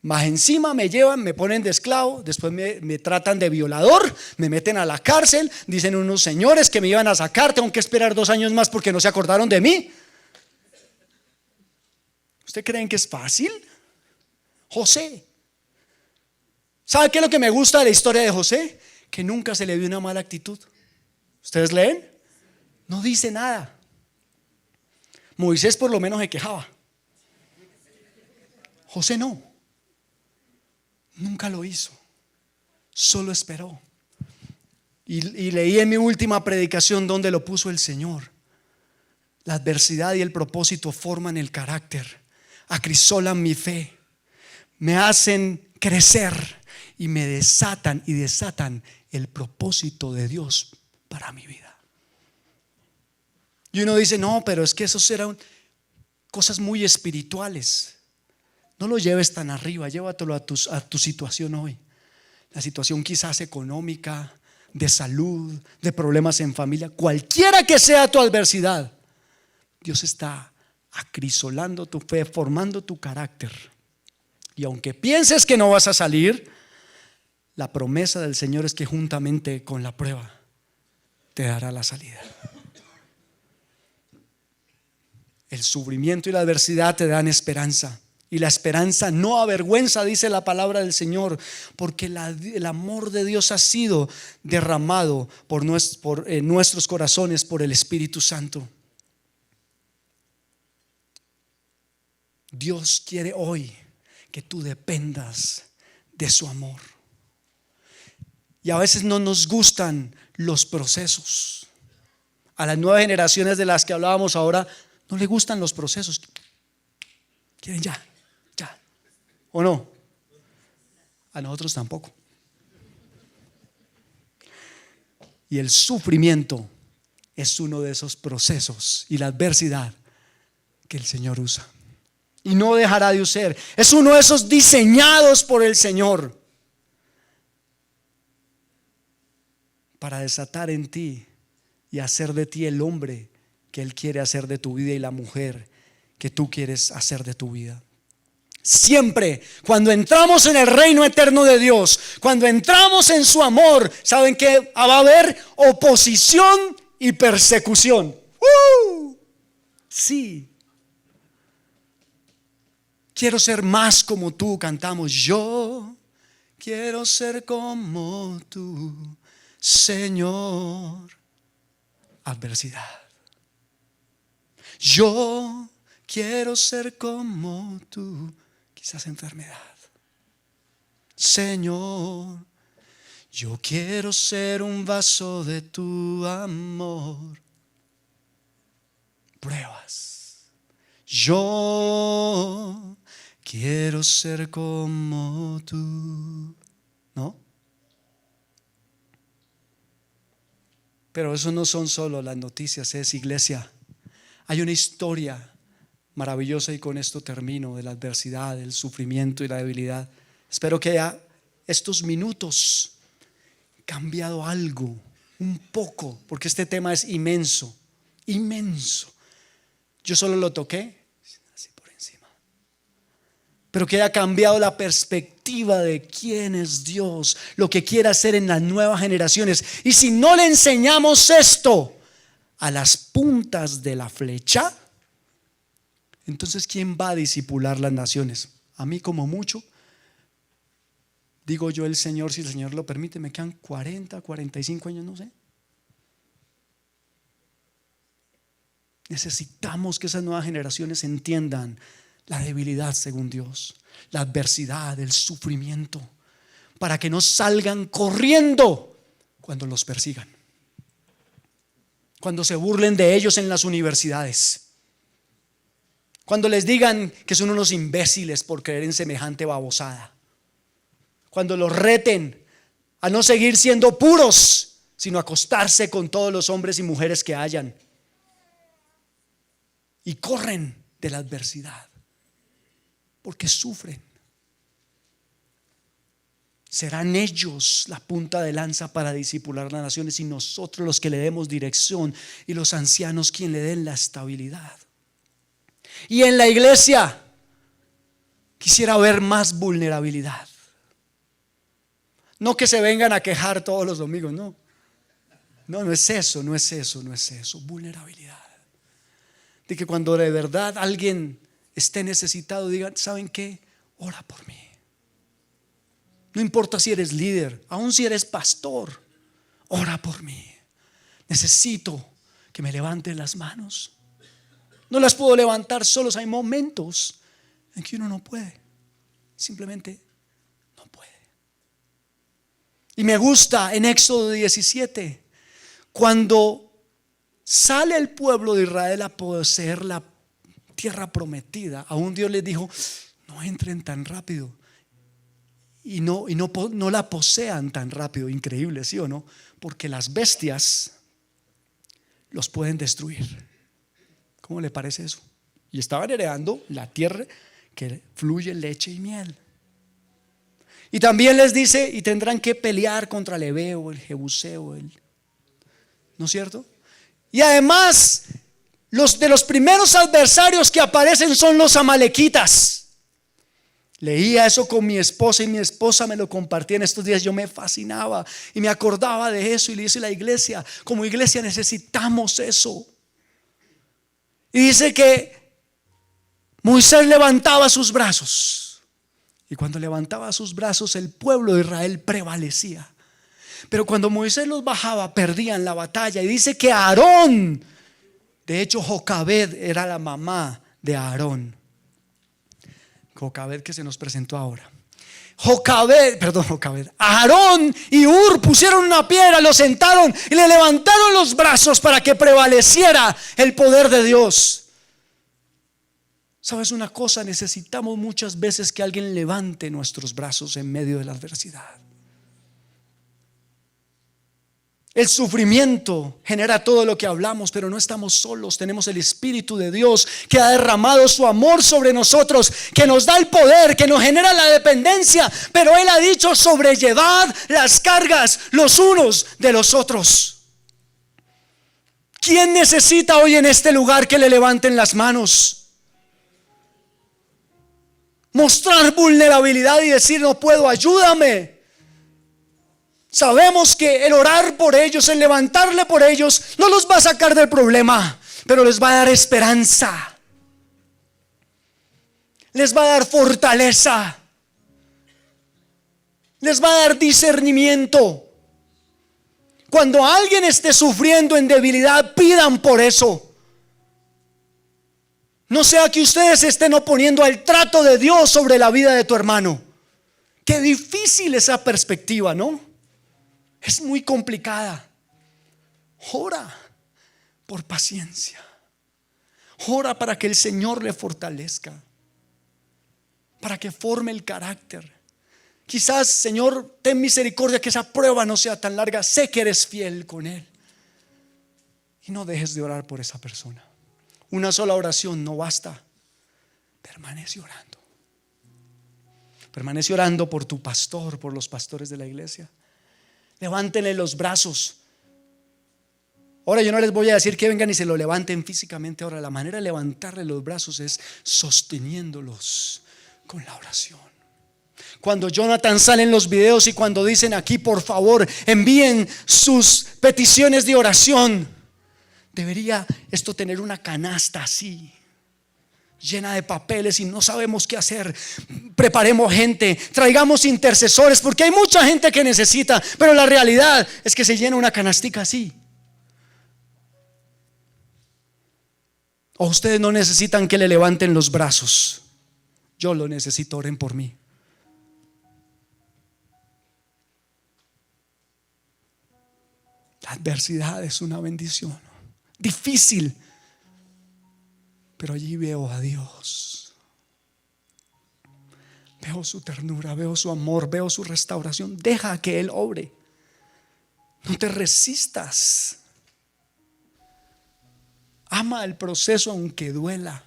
Más encima me llevan, me ponen de esclavo, después me tratan de violador, me meten a la cárcel, dicen unos señores que me iban a sacar, tengo que esperar 2 años más porque no se acordaron de mí. ¿Usted creen que es fácil? José. ¿Sabe qué es lo que me gusta de la historia de José? Que nunca se le vio una mala actitud. ¿Ustedes leen? No dice nada. Moisés por lo menos se quejaba. José no. Nunca lo hizo. Solo esperó. Y leí en mi última predicación donde lo puso el Señor. La adversidad y el propósito forman el carácter, acrisolan mi fe, me hacen crecer y me desatan el propósito de Dios para mi vida. Y uno dice, no, pero es que esos eran cosas muy espirituales. No lo lleves tan arriba, llévatelo a tu situación hoy. La situación quizás económica, de salud, de problemas en familia, cualquiera que sea tu adversidad, Dios está acrisolando tu fe, formando tu carácter. Y aunque pienses que no vas a salir, la promesa del Señor es que juntamente con la prueba te dará la salida. El sufrimiento y la adversidad te dan esperanza. Y la esperanza no avergüenza, dice la palabra del Señor, porque el amor de Dios ha sido derramado por nuestros corazones por el Espíritu Santo. Dios quiere hoy que tú dependas de su amor. Y a veces no nos gustan los procesos. A las nuevas generaciones de las que hablábamos ahora no les gustan los procesos. Quieren ya. ¿O no? A nosotros tampoco. Y el sufrimiento es uno de esos procesos y la adversidad que el Señor usa. Y no dejará de usar. Es uno de esos diseñados por el Señor para desatar en ti y hacer de ti el hombre que Él quiere hacer de tu vida y la mujer que tú quieres hacer de tu vida. Siempre cuando entramos en el reino eterno de Dios, cuando entramos en su amor, ¿saben qué? Va a haber oposición y persecución. Sí. Quiero ser más como tú, cantamos. Yo quiero ser como tú, Señor. Adversidad. Yo quiero ser como tú. Quizás enfermedad. Señor, yo quiero ser un vaso de tu amor. Pruebas. Yo quiero ser como tú. ¿No? Pero eso no son solo las noticias, es iglesia. Hay una historia maravillosa, y con esto termino, de la adversidad, el sufrimiento y la debilidad. Espero que haya estos minutos cambiado algo, un poco, porque este tema es inmenso, inmenso. Yo solo lo toqué así por encima, pero que haya cambiado la perspectiva de quién es Dios, lo que quiere hacer en las nuevas generaciones. Y si no le enseñamos esto a las puntas de la flecha, entonces ¿quién va a discipular las naciones? A mí como mucho, digo yo, el Señor, si el Señor lo permite, me quedan 40, 45 años, no sé. Necesitamos que esas nuevas generaciones entiendan la debilidad según Dios, la adversidad, el sufrimiento, para que no salgan corriendo cuando los persigan, cuando se burlen de ellos en las universidades, cuando les digan que son unos imbéciles por creer en semejante babosada, cuando los reten a no seguir siendo puros, sino acostarse con todos los hombres y mujeres que hayan, y corren de la adversidad porque sufren. Serán ellos la punta de lanza para discipular las naciones, y nosotros los que le demos dirección, y los ancianos quien le den la estabilidad. Y en la iglesia quisiera ver más vulnerabilidad. No que se vengan a quejar todos los domingos, no. No es eso. Vulnerabilidad. De que cuando de verdad alguien esté necesitado, digan, ¿saben qué? Ora por mí. No importa si eres líder, aun si eres pastor, ora por mí. Necesito que me levanten las manos. No las puedo levantar solos. Hay momentos en que uno no puede, simplemente no puede. Y me gusta en Éxodo 17, cuando sale el pueblo de Israel a poseer la tierra prometida, aún Dios les dijo, no entren tan rápido y no la posean tan rápido. Increíble, ¿sí o no? Porque las bestias los pueden destruir. ¿Cómo le parece eso? Y estaban heredando la tierra que fluye leche y miel. Y también les dice, y tendrán que pelear contra el Heveo, el Jebuseo, ¿no es cierto? Y además, los primeros adversarios que aparecen son los amalequitas. Leía eso con mi esposa y mi esposa me lo compartía en estos días. Yo me fascinaba y me acordaba de eso y le dice a la iglesia, como iglesia necesitamos eso. Y dice que Moisés levantaba sus brazos y cuando levantaba sus brazos el pueblo de Israel prevalecía. Pero cuando Moisés los bajaba perdían la batalla. Y dice que Aarón, de hecho Jocabed era la mamá de Aarón. Jocabed que se nos presentó ahora. Aarón y Hur pusieron una piedra, lo sentaron y le levantaron los brazos para que prevaleciera el poder de Dios. ¿Sabes una cosa? Necesitamos muchas veces que alguien levante nuestros brazos en medio de la adversidad. El sufrimiento genera todo lo que hablamos, pero no estamos solos. Tenemos el Espíritu de Dios que ha derramado su amor sobre nosotros, que nos da el poder, que nos genera la dependencia. Pero Él ha dicho: sobrellevad las cargas los unos de los otros. ¿Quién necesita hoy en este lugar que le levanten las manos? Mostrar vulnerabilidad y decir: no puedo, ayúdame. Sabemos que el orar por ellos, el levantarle por ellos, no los va a sacar del problema, pero les va a dar esperanza, les va a dar fortaleza, les va a dar discernimiento. Cuando alguien esté sufriendo en debilidad, pidan por eso. No sea que ustedes estén oponiendo al trato de Dios sobre la vida de tu hermano. Qué difícil esa perspectiva, ¿no? Es muy complicada. Ora por paciencia. Ora para que el Señor le fortalezca, para que forme el carácter. Quizás, Señor, ten misericordia que esa prueba no sea tan larga. Sé que eres fiel con Él. Y no dejes de orar por esa persona. Una sola oración no basta. Permanece orando. Permanece orando por tu pastor, por los pastores de la iglesia. Levántenle los brazos. Ahora yo no les voy a decir que vengan y se lo levanten físicamente. Ahora la manera de levantarle los brazos es sosteniéndolos con la oración. Cuando Jonathan sale en los videos y cuando dicen aquí: por favor envíen sus peticiones de oración, debería esto tener una canasta así, llena de papeles, y no sabemos qué hacer. Preparemos gente, traigamos intercesores, porque hay mucha gente que necesita. Pero la realidad es que se llena una canastica así. O ustedes no necesitan que le levanten los brazos. Yo lo necesito, oren por mí. La adversidad es una bendición. Difícil, pero allí veo a Dios. Veo su ternura, veo su amor, veo su restauración. Deja que Él obre. No te resistas. Ama el proceso aunque duela.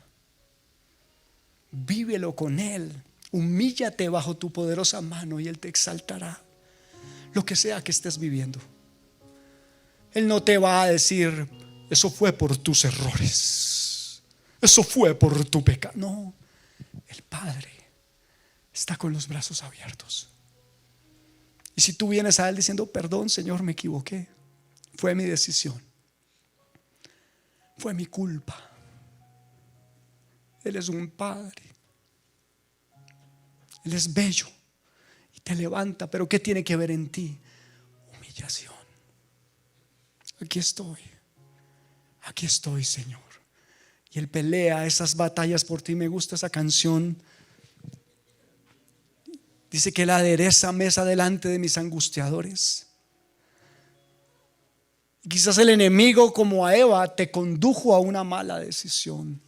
Vívelo con Él. Humíllate bajo tu poderosa mano y Él te exaltará. Lo que sea que estés viviendo. Él no te va a decir: eso fue por tus errores, eso fue por tu pecado. No, el Padre está con los brazos abiertos. Y si tú vienes a Él diciendo: perdón, Señor, me equivoqué, fue mi decisión, fue mi culpa. Él es un Padre, Él es bello y te levanta. Pero ¿qué tiene que ver en ti? Humillación. Aquí estoy, Señor. Y Él pelea esas batallas por ti. Me gusta esa canción. Dice que Él adereza mesa delante de mis angustiadores. Quizás el enemigo, como a Eva, te condujo a una mala decisión,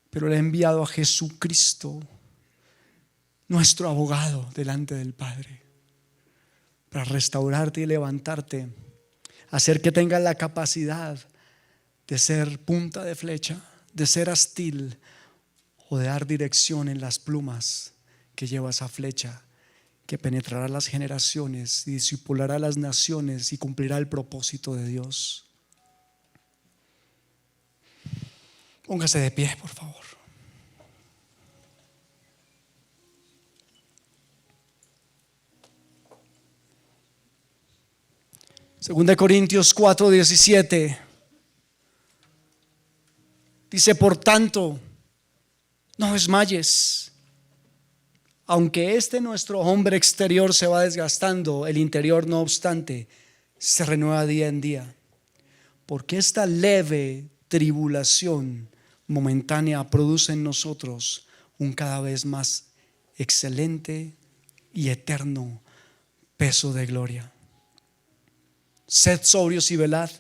pero le ha enviado a Jesucristo, nuestro abogado, delante del Padre, para restaurarte y levantarte, hacer que tengas la capacidad de ser punta de flecha, de ser astil o de dar dirección en las plumas que lleva esa flecha, que penetrará las generaciones y disipulará las naciones y cumplirá el propósito de Dios. Póngase de pie, por favor. Segunda de Corintios 4:17 dice: por tanto, no desmayes. Aunque nuestro hombre exterior se va desgastando, el interior, no obstante, se renueva día en día. Porque esta leve tribulación momentánea produce en nosotros un cada vez más excelente y eterno peso de gloria. Sed sobrios y velad,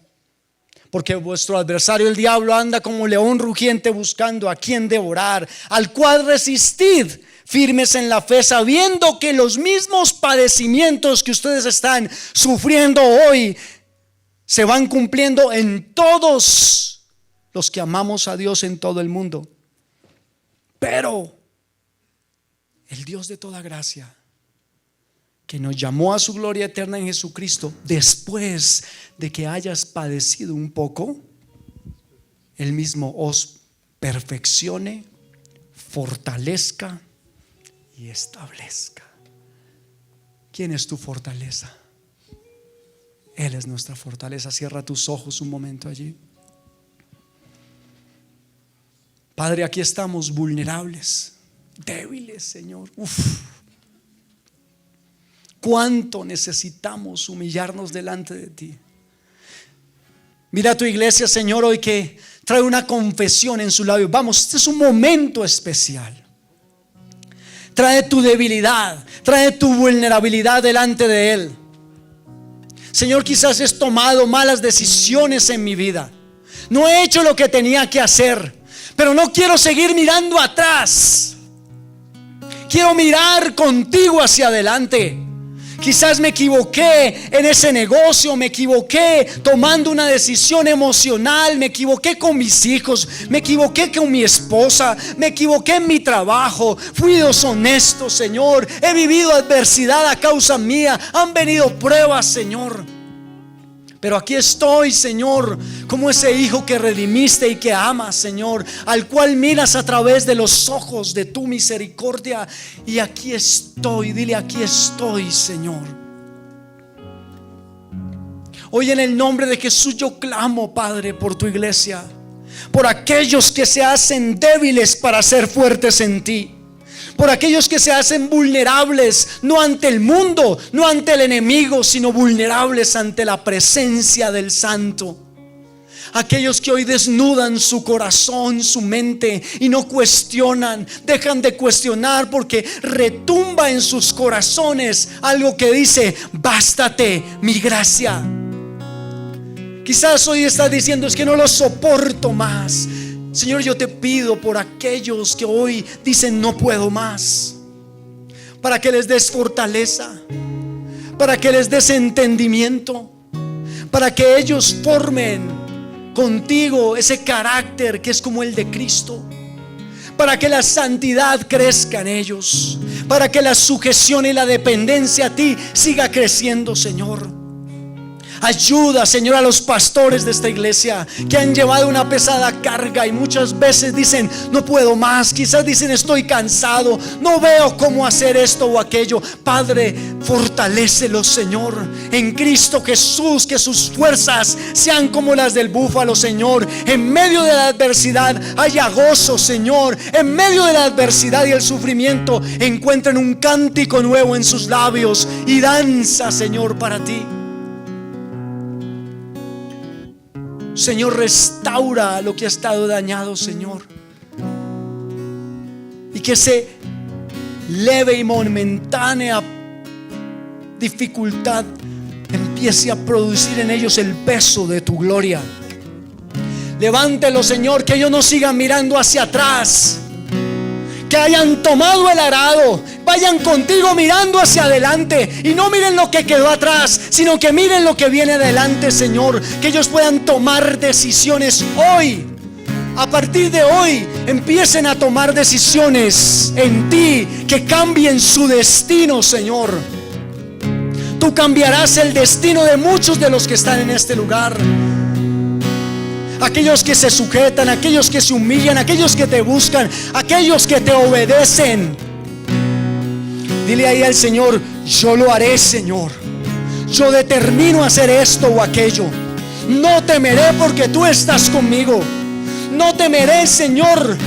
porque vuestro adversario el diablo anda como león rugiente buscando a quien devorar, al cual resistid firmes en la fe, sabiendo que los mismos padecimientos que ustedes están sufriendo hoy se van cumpliendo en todos los que amamos a Dios en todo el mundo. Pero el Dios de toda gracia, que nos llamó a su gloria eterna en Jesucristo, después de que hayas padecido un poco, Él mismo os perfeccione, fortalezca y establezca. ¿Quién es tu fortaleza? Él es nuestra fortaleza. Cierra tus ojos un momento allí. Padre, aquí estamos vulnerables, débiles, Señor. Cuánto necesitamos humillarnos delante de ti. Mira a tu iglesia, Señor, hoy que trae una confesión en su labio. Vamos, este es un momento especial. Trae tu debilidad, trae tu vulnerabilidad delante de Él. Señor, quizás he tomado malas decisiones en mi vida. No he hecho lo que tenía que hacer, pero no quiero seguir mirando atrás. Quiero mirar contigo hacia adelante. Quizás me equivoqué en ese negocio, me equivoqué tomando una decisión emocional, me equivoqué con mis hijos, me equivoqué con mi esposa, me equivoqué en mi trabajo, fui deshonesto, Señor, he vivido adversidad a causa mía, han venido pruebas, Señor. Pero aquí estoy, Señor, como ese hijo que redimiste y que amas, Señor, al cual miras a través de los ojos de tu misericordia. Y aquí estoy, dile: aquí estoy, Señor. Hoy en el nombre de Jesús yo clamo, Padre, por tu iglesia, por aquellos que se hacen débiles para ser fuertes en ti, por aquellos que se hacen vulnerables, no ante el mundo, no ante el enemigo, sino vulnerables ante la presencia del Santo. Aquellos que hoy desnudan su corazón, su mente, y no cuestionan, dejan de cuestionar, porque retumba en sus corazones algo que dice: bástate mi gracia. Quizás hoy estás diciendo: es que no lo soporto más. Señor, yo te pido por aquellos que hoy dicen: no puedo más, para que les des fortaleza, para que les des entendimiento, para que ellos formen contigo ese carácter que es como el de Cristo, para que la santidad crezca en ellos, para que la sujeción y la dependencia a ti siga creciendo, Señor. Ayuda, Señor, a los pastores de esta iglesia que han llevado una pesada carga y muchas veces dicen: no puedo más. Quizás dicen: estoy cansado, no veo cómo hacer esto o aquello. Padre, fortalécelos, Señor, en Cristo Jesús. Que sus fuerzas sean como las del búfalo, Señor. En medio de la adversidad haya gozo, Señor. En medio de la adversidad y el sufrimiento encuentren un cántico nuevo en sus labios y danza, Señor, para ti. Señor, restaura lo que ha estado dañado, Señor, y que ese leve y momentánea dificultad empiece a producir en ellos el peso de tu gloria. Levántelo, Señor, que ellos no sigan mirando hacia atrás, que hayan tomado el arado, vayan contigo mirando hacia adelante y no miren lo que quedó atrás, sino que miren lo que viene adelante, Señor. Que ellos puedan tomar decisiones hoy. A partir de hoy empiecen a tomar decisiones en ti que cambien su destino, Señor. Tú cambiarás el destino de muchos de los que están en este lugar. Aquellos que se sujetan, aquellos que se humillan, aquellos que te buscan, aquellos que te obedecen. Dile ahí al Señor: yo lo haré, Señor. Yo determino hacer esto o aquello. No temeré porque tú estás conmigo. No temeré, Señor,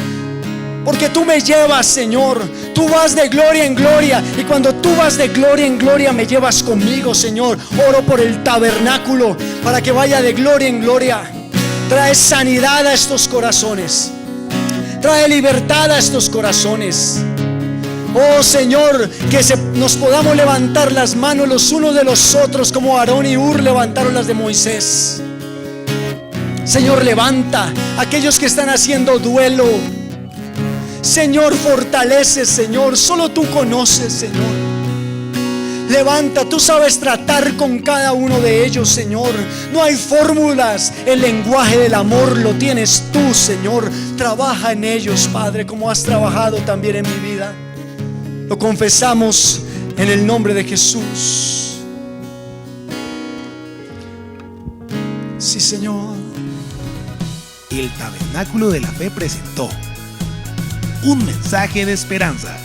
porque tú me llevas, Señor. Tú vas de gloria en gloria, y cuando tú vas de gloria en gloria me llevas conmigo, Señor. Oro por el tabernáculo para que vaya de gloria en gloria. Trae sanidad a estos corazones. Trae libertad a estos corazones. Oh Señor, que nos podamos levantar las manos los unos de los otros, como Aarón y Hur levantaron las de Moisés. Señor, levanta a aquellos que están haciendo duelo. Señor, fortalece, Señor. Solo tú conoces, Señor. Levanta, tú sabes tratar con cada uno de ellos, Señor. No hay fórmulas. El lenguaje del amor lo tienes tú, Señor. Trabaja en ellos, Padre, como has trabajado también en mi vida. Lo confesamos en el nombre de Jesús. Sí, Señor. El Tabernáculo de la Fe presentó un mensaje de esperanza.